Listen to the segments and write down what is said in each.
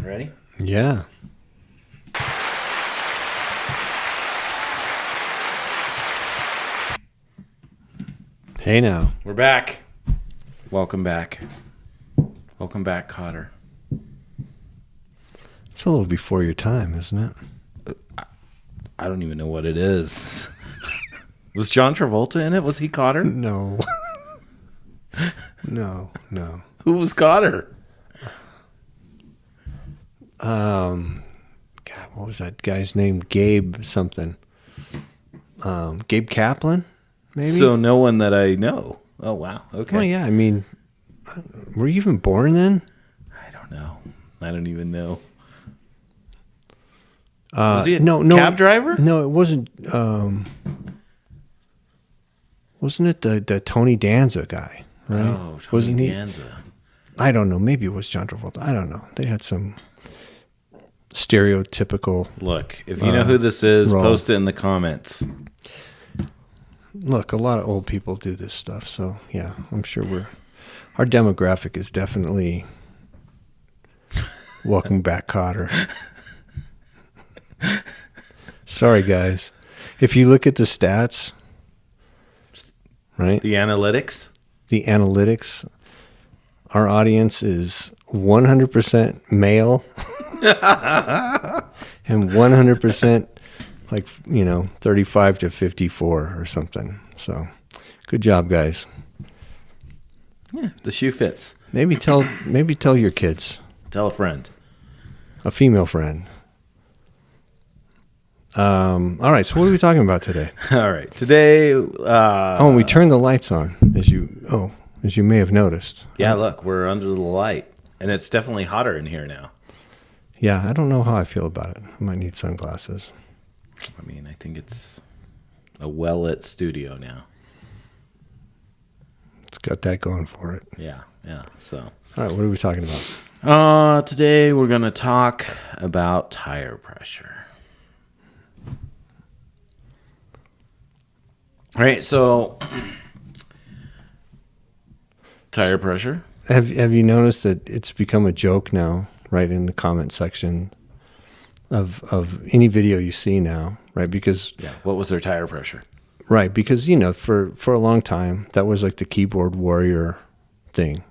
Ready? Yeah. Hey now. We're back. Welcome back. Welcome back, Kotter. It's a little before your time, isn't it? I don't even know what it is. Was John Travolta in it? Was he Kotter? No. No. Who was Kotter? God, what was that guy's name? Gabe something. Gabe Kaplan, maybe? So no one that I know. Oh, wow. Okay. Well, yeah, I mean, were you even born then? I don't know. I don't even know. Was he a cab driver? No, it wasn't. Wasn't it the Tony Danza guy? Right? Oh, Tony wasn't Danza. I don't know. Maybe it was John Travolta. I don't know. They had some stereotypical. Look, if you know who this is, role. post it in the comments. Look, a lot of old people do this stuff, so yeah, I'm sure our demographic is definitely Welcome Back Kotter. Sorry, guys. If you look at the stats, right? The analytics? The analytics, our audience is 100% male and 100% like, 35 to 54 or something. So good job, guys. Yeah, the shoe fits. Maybe tell your kids, Tell a friend. a female friend. All right. So what are we talking about today? All right. Today. And we turned the lights on, as you may have noticed. Yeah, look, we're under the light. And it's definitely hotter in here now. Yeah, I don't know how I feel about it. I might need sunglasses. I mean, I think it's a well-lit studio now. It's got that going for it. Yeah. So. All right. What are we talking about? Today we're going to talk about tire pressure. All right, so tire pressure. Have you noticed that it's become a joke now, right, in the comment section of any video you see now, right? Because what was their tire pressure? Right, because for a long time that was like the keyboard warrior thing.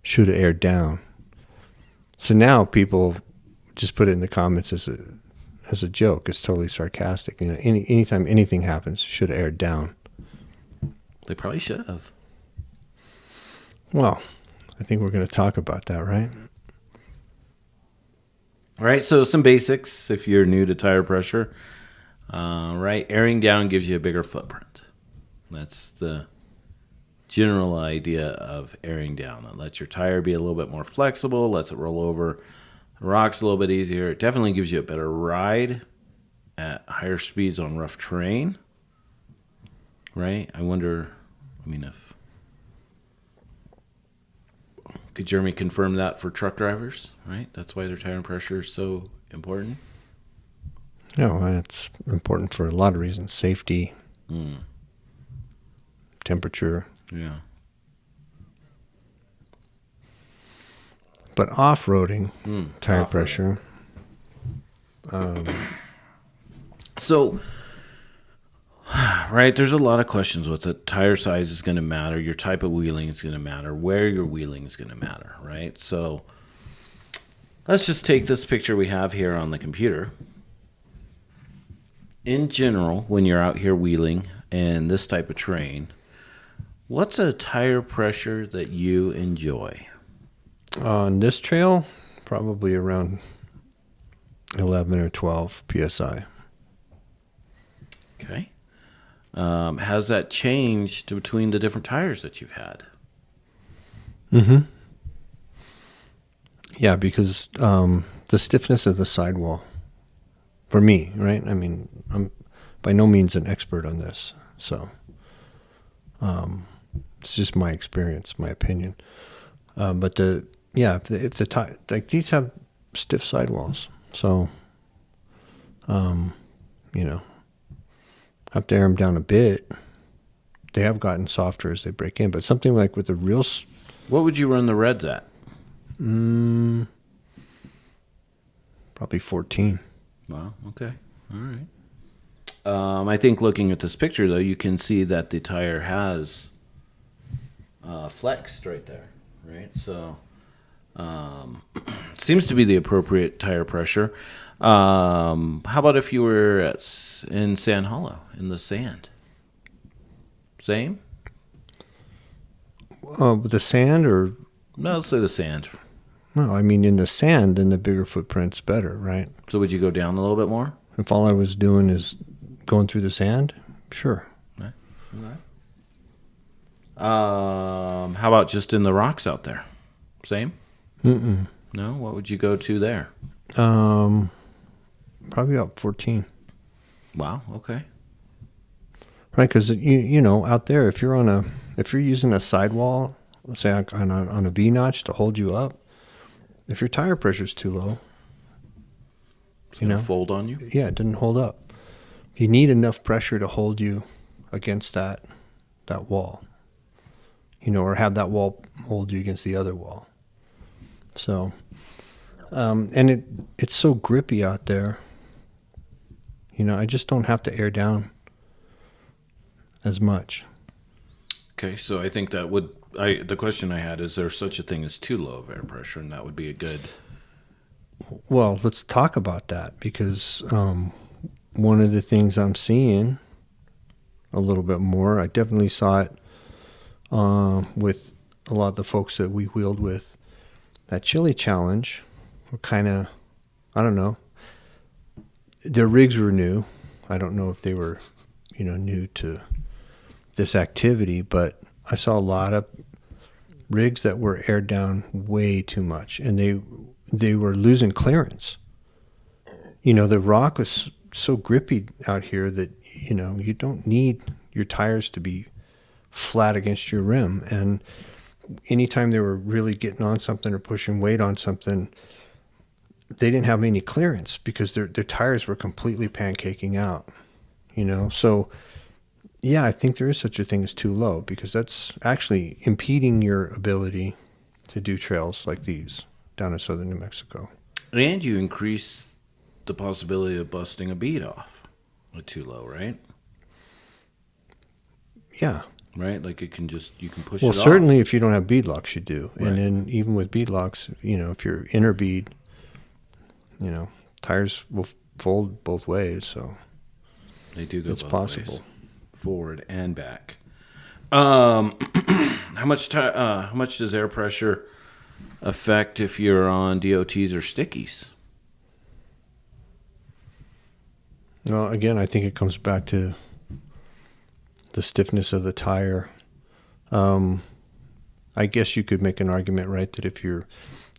Should have aired down. So now people just put it in the comments as a joke. It's totally sarcastic. Anytime anything happens, should have aired down. They probably should have. Well, I think we're going to talk about that, right? All right, so some basics if you're new to tire pressure. Right, airing down gives you a bigger footprint. That's the general idea of airing down. It lets your tire be a little bit more flexible, lets it roll over the rocks a little bit easier. It definitely gives you a better ride at higher speeds on rough terrain. Right? I wonder, if... Could Jeremy confirm that for truck drivers? Right? That's why their tire pressure is so important. No, it's important for a lot of reasons. Safety, temperature. Yeah. But off-roading, tire off-roading. pressure. So, right, there's a lot of questions with it. Tire size is going to matter. Your type of wheeling is going to matter. Where you're wheeling is going to matter, right? So, let's just take this picture we have here on the computer. In general, when you're out here wheeling in this type of terrain, what's a tire pressure that you enjoy? On this trail, probably around 11 or 12 PSI. Okay. Has that changed between the different tires that you've had? Mm-hmm. Yeah, because the stiffness of the sidewall, for me, right? I mean, I'm by no means an expert on this, so it's just my experience, my opinion. But if the tire, like these have stiff sidewalls, so have to air them down a bit. They have gotten softer as they break in, but something like with the real. What would you run the reds at? Probably 14. Wow. Okay. All right. I think looking at this picture, though, you can see that the tire has flexed right there, right? So seems to be the appropriate tire pressure. How about if you were in Sand Hollow, in the sand? Same? With the sand or? No, let's say the sand. Well, I mean, in the sand, then the bigger footprint's better, right? So would you go down a little bit more? If all I was doing is going through the sand, sure. Okay. Okay. How about just in the rocks out there? Same? Mm-mm. No? What would you go to there? Probably about 14. Wow. Okay. Right, because you know, out there, if you're using a sidewall, let's say on a V notch to hold you up, if your tire pressure's too low, It's going to fold on you? yeah, it didn't hold up. You need enough pressure to hold you against that wall, or have that wall hold you against the other wall. So, and it's so grippy out there. I just don't have to air down as much. Okay, so I think that would... the question I had is there such a thing as too low of air pressure, and that would be a good... Well, let's talk about that, because one of the things I'm seeing a little bit more, I definitely saw it with a lot of the folks that we wheeled with. That Chili Challenge were kind of, I don't know, their rigs were new. I don't know if they were, new to this activity, but I saw a lot of rigs that were aired down way too much, and they were losing clearance. The rock was so grippy out here that, you don't need your tires to be flat against your rim. And anytime they were really getting on something or pushing weight on something, they didn't have any clearance because their tires were completely pancaking out, So, yeah, I think there is such a thing as too low, because that's actually impeding your ability to do trails like these down in southern New Mexico. And you increase the possibility of busting a bead off with too low, right? Yeah. Right? Like you can push it off. Well, certainly if you don't have beadlocks, you do. Right. And then even with beadlocks, if you're inner bead, tires will fold both ways. So they do go it's both possible. ways, forward and back. How much does air pressure affect if you're on DOTs or stickies? Well, again, I think it comes back to the stiffness of the tire. I guess you could make an argument, right, that if you're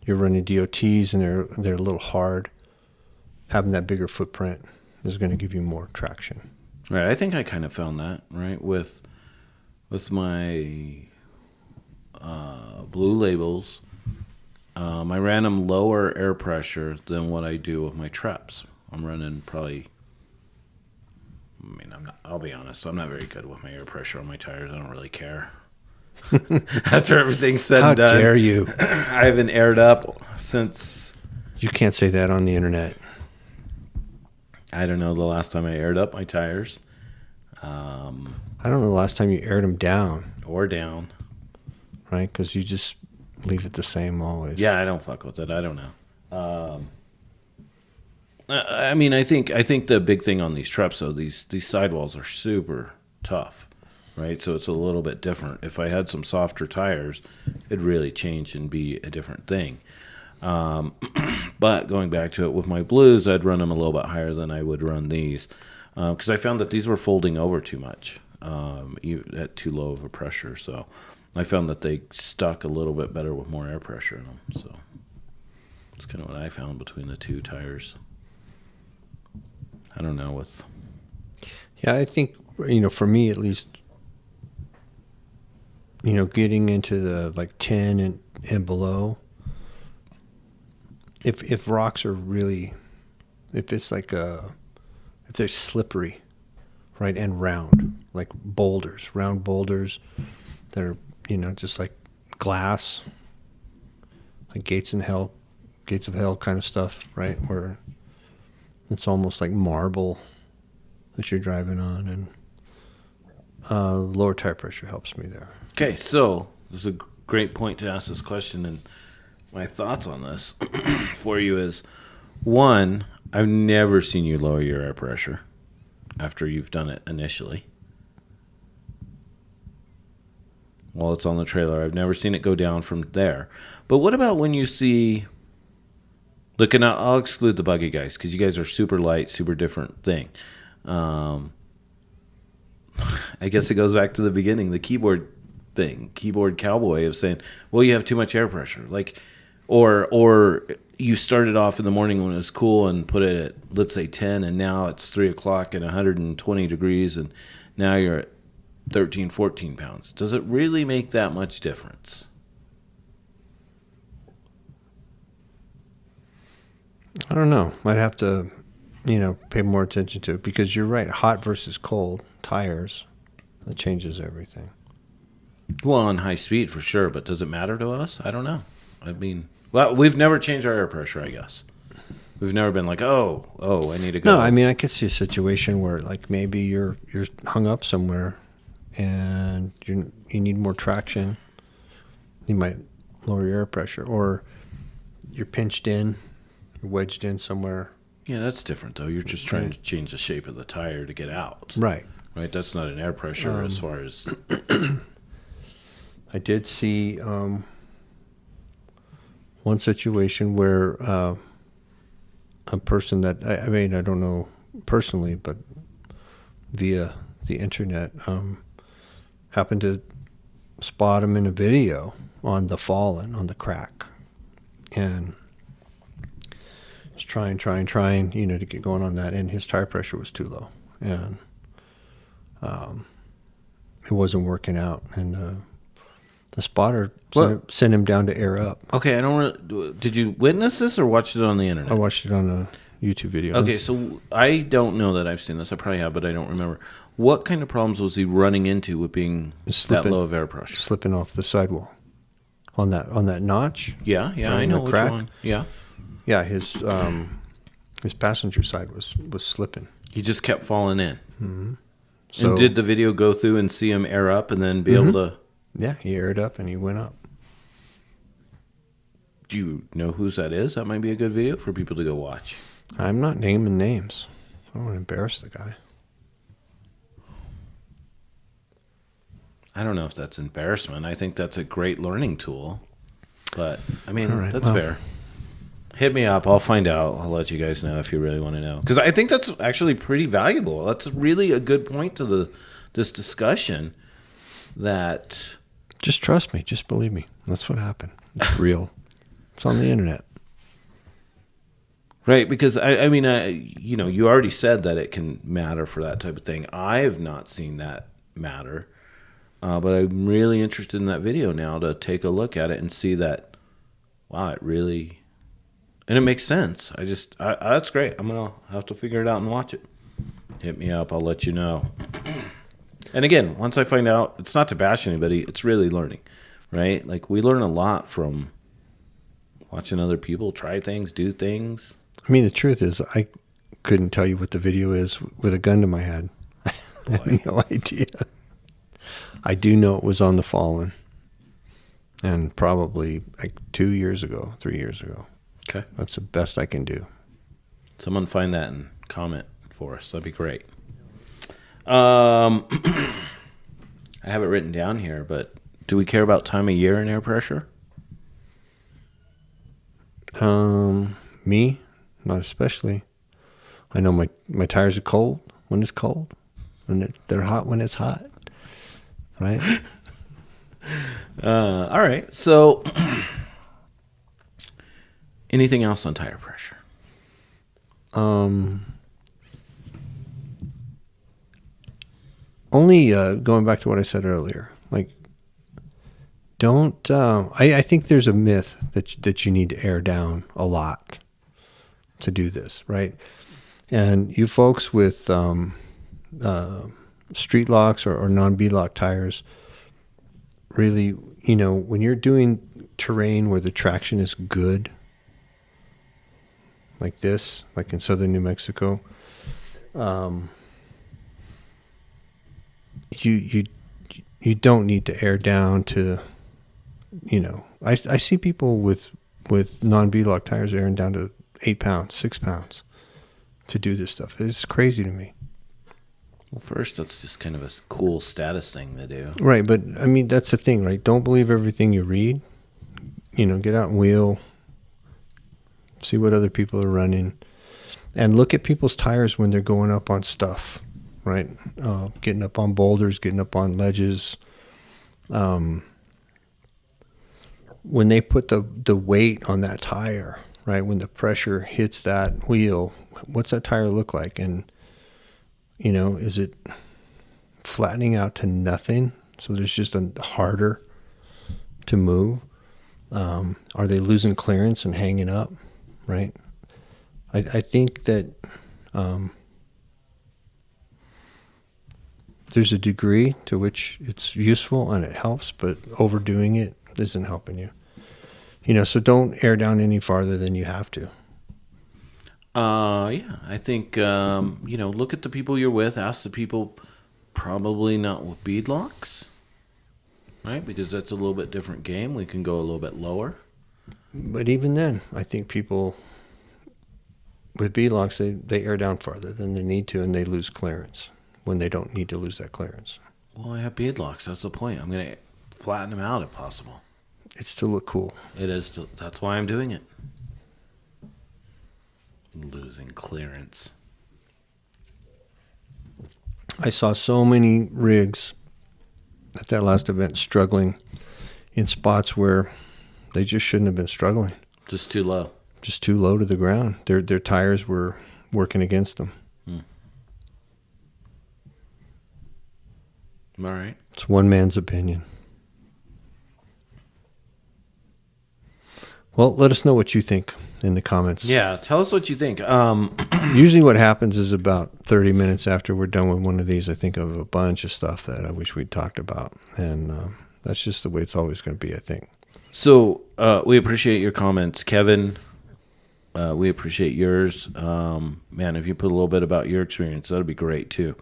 running DOTs and they're a little hard, having that bigger footprint is going to give you more traction. Right. I think I kind of found that, right, with my blue labels. I ran them lower air pressure than what I do with my Treps. I'm running probably... I'll be honest, I'm not very good with my air pressure on my tires. I don't really care. After everything's said and done. How dare you? I haven't aired up since... You can't say that on the internet. I don't know the last time I aired up my tires. I don't know the last time you aired them down. Or down. Right? Because you just leave it the same always. Yeah, I don't fuck with it. I don't know. I think the big thing on these Treps, though, these sidewalls are super tough, right? So it's a little bit different. If I had some softer tires, it'd really change and be a different thing. But going back to it, with my blues, I'd run them a little bit higher than I would run these, because I found that these were folding over too much, at too low of a pressure. So I found that they stuck a little bit better with more air pressure in them. So that's kind of what I found between the two tires. I don't know Yeah, I think, for me at least, getting into the like 10 and below, if rocks are really, if it's like if they're slippery, right, and round, like round boulders that are, just like glass, like Gates in Hell gates of hell kind of stuff, right? Where it's almost like marble that you're driving on, and lower tire pressure helps me there. Okay, so this is a great point to ask this question, and my thoughts on this for you is, one, I've never seen you lower your air pressure after you've done it initially. While it's on the trailer, I've never seen it go down from there. But what about when you see, look, and I'll exclude the buggy guys because you guys are super light, super different thing. I guess it goes back to the beginning, the keyboard thing, keyboard cowboy of saying, well, you have too much air pressure. Like, or you started off in the morning when it was cool and put it at, let's say 10, and now it's 3 o'clock and 120 degrees, and now you're at 13, 14 pounds. Does it really make that much difference? I don't know. I'd have to, pay more attention to it, because you're right. Hot versus cold tires, that changes everything. Well, on high speed for sure, but does it matter to us? I don't know. I mean, well, we've never changed our air pressure, I guess. We've never been like, oh, I need to go. No, I mean, I could see a situation where, like, maybe you're hung up somewhere and you need more traction. You might lower your air pressure, or you're pinched in, you're wedged in somewhere. Yeah, that's different, though. You're just trying to change the shape of the tire to get out. Right. Right? That's not an air pressure as far as... I did see one situation where a person that, I mean, I don't know personally, but via the internet, happened to spot him in a video on the Fallen, on the crack. And was trying, to get going on that, and his tire pressure was too low. And it wasn't working out. And the spotter sent him down to air up. Okay, did you witness this or watch it on the internet? I watched it on a YouTube video. Okay, so I don't know that I've seen this. I probably have, but I don't remember. What kind of problems was he running into with being that low of air pressure? Slipping off the sidewall on that notch. Yeah, I know which crack. one. Yeah, his passenger side was slipping. He just kept falling in. Mm-hmm. So, and did the video go through and see him air up and then be able to? Yeah, he aired up and he went up. Do you know whose that is? That might be a good video for people to go watch. I'm not naming names. I don't want to embarrass the guy. I don't know if that's embarrassment. I think that's a great learning tool. But, I mean, that's fair. Hit me up. I'll find out. I'll let you guys know if you really want to know. Because I think that's actually pretty valuable. That's really a good point to this discussion that... Just trust me. Just believe me. That's what happened. It's real. It's on the internet. Right, because, I mean, you already said that it can matter for that type of thing. I have not seen that matter. But I'm really interested in that video now to take a look at it and see that, wow, it really... And it makes sense. That's great. I'm going to have to figure it out and watch it. Hit me up. I'll let you know. And again, once I find out, it's not to bash anybody. It's really learning, right? Like, we learn a lot from watching other people try things, do things. I mean, the truth is, I couldn't tell you what the video is with a gun to my head. I have no idea. I do know it was on the Fallen, and probably like 3 years ago. Okay. That's the best I can do. Someone find that and comment for us. That'd be great. I have it written down here, but do we care about time of year and air pressure? Me? Not especially. I know my tires are cold when it's cold, and they're hot when it's hot. Right? All right. So, anything else on tire pressure? Only going back to what I said earlier. Like, don't. I think there's a myth that you need to air down a lot to do this, right? And you folks with street locks or non-beadlock tires, really, when you're doing terrain where the traction is good, like this, like in southern New Mexico, you don't need to air down to, I see people with non-beadlock tires airing down to 8 pounds, 6 pounds to do this stuff. It's crazy to me. Well, first, that's just kind of a cool status thing to do. Right, but I mean, that's the thing, right? Don't believe everything you read. Get out and wheel, see what other people are running, and look at people's tires when they're going up on stuff, right? Getting up on boulders, getting up on ledges. When they put the weight on that tire, right? When the pressure hits that wheel, what's that tire look like? And is it flattening out to nothing? So there's just a harder to move. Are they losing clearance and hanging up? Right. I think that there's a degree to which it's useful and it helps, but overdoing it isn't helping you. So don't air down any farther than you have to. Yeah, I think, look at the people you're with. Ask the people probably not with beadlocks, right? Because that's a little bit different game. We can go a little bit lower. But even then, I think people with beadlocks, they air down farther than they need to, and they lose clearance when they don't need to lose that clearance. Well, I have beadlocks. That's the point. I'm going to flatten them out if possible. It's to look cool. It is. That's why I'm doing it. Losing clearance. I saw so many rigs at that last event struggling in spots where they just shouldn't have been struggling. Just too low. Just too low to the ground. Their tires were working against them. All right. It's one man's opinion. Well, let us know what you think in the comments. Yeah, tell us what you think. Usually what happens is about 30 minutes after we're done with one of these, I think of a bunch of stuff that I wish we'd talked about. And that's just the way it's always going to be, I think. So we appreciate your comments, Kevin. We appreciate yours. Man, if you put a little bit about your experience, that'd be great too.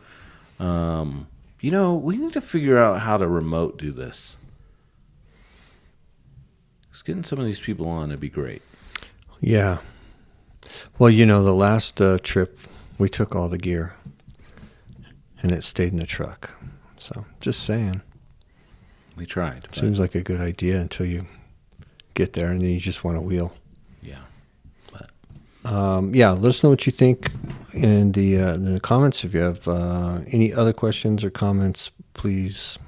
We need to figure out how to remote do this. Just getting some of these people on would be great. Yeah. Well, the last trip, we took all the gear and it stayed in the truck. So just saying. We tried. Seems like a good idea until you get there and then you just want to wheel. Yeah. But let us know what you think in the comments. If you have any other questions or comments, please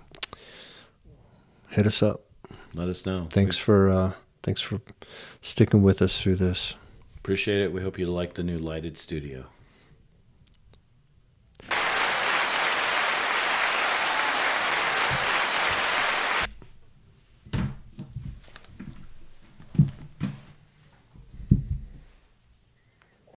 hit us up. Let us know. Thanks for sticking with us through this. Appreciate it. We hope you like the new lighted studio.